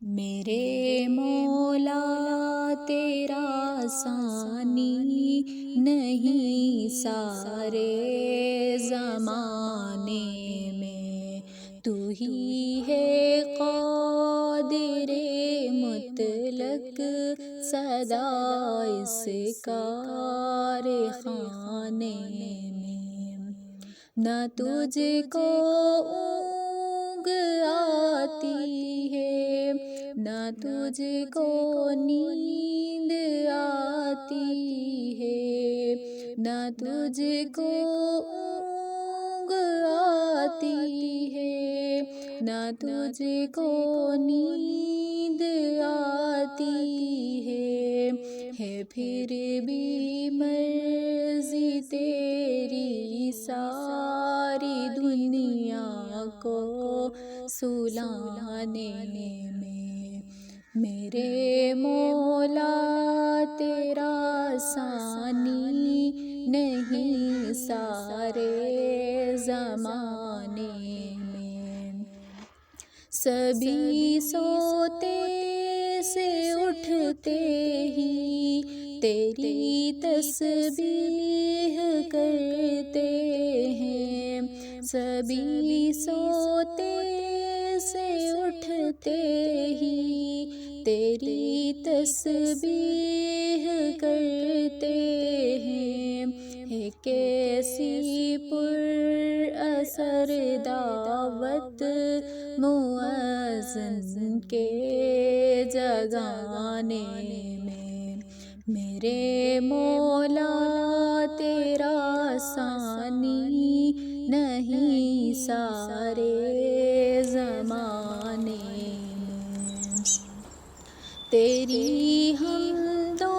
میرے مولا تیرا ثانی نہیں سارے زمانے میں، تو ہی ہے قادر مطلق سدا اس کارخانے میں، نہ تجھ کو اونگ آتی ہے، نہ تجھ کو نیند آتی ہے، نہ تجھ کو اونگ آتی ہے، نہ تجھ کو نیند آتی ہے پھر بھی مرضی تیری ساری دنیا کو سلانے میں، میرے مولا تیرا ثانی نہیں سارے زمانے میں، سبھی سوتے سے اٹھتے ہی تیری تسبیح کرتے ہیں، سبھی سوتے سے اٹھتے ہی تیری تسبیح کرتے ہیں، ہے کیسی پر اثر دعوت مؤذن کے جگانے میں، میرے مولا تیرا ثانی نہیں سارے زمانے میں، تیری حمد و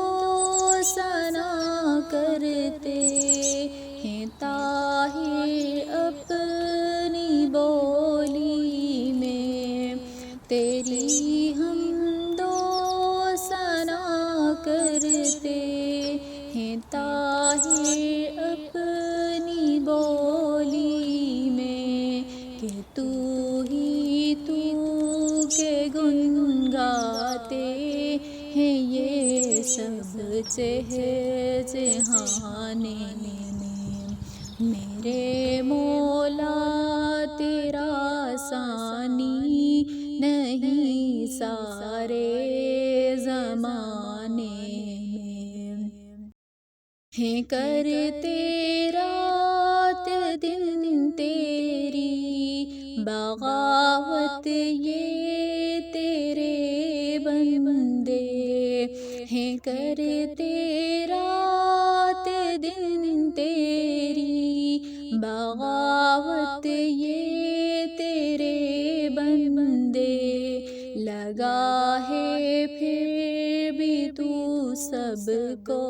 ثنا کرتے ہیں طاہر اپنی بولی میں، تیری حمد و ثنا کرتے ہیں طاہر اپنی بولی میں، کہ تو ہی تو کے گن گاتے ہیں یہ سب جہانے میں، میرے مولا تیرا ثانی نہیں سارے زمانے میں، ہیں کرتے رات دن تیری بغاوت یہ تیرے بندے، ہیں کرتے رات دن تیری بغاوت یہ تیرے بندے، لگا ہے پھر بھی تو سب کو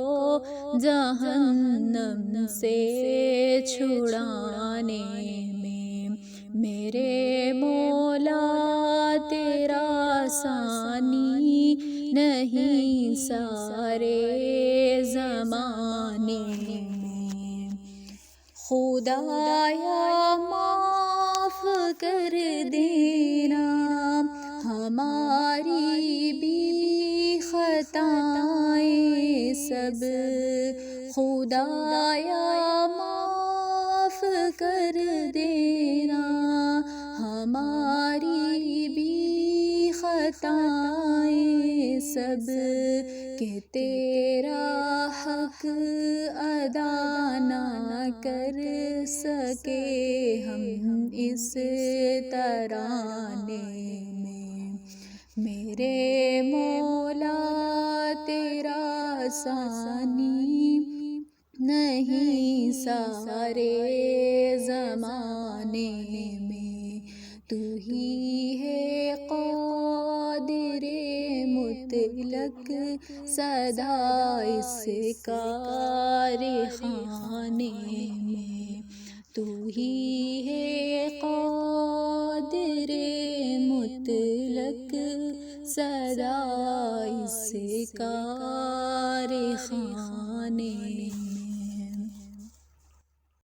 جہنم سے چھڑانے میں، میرے مولا تیرا ثانی نہیں سارے زمانے میں، خدایا معاف کر دینا ہماری بھی خطائیں سب، خدایا معاف کر دینا ہماری بھی خطائیں سب، کہ تیرا حق ادا نہ کر سکے ہم اس ترانے میں، میرے مولا تیرا ثانی نہیں سارے زمانے میں، تو ہی ہے قادر مطلق سدا اس کارخانے میں، تو ہی ہے قادر مطلق سدا اس کارخانے میں۔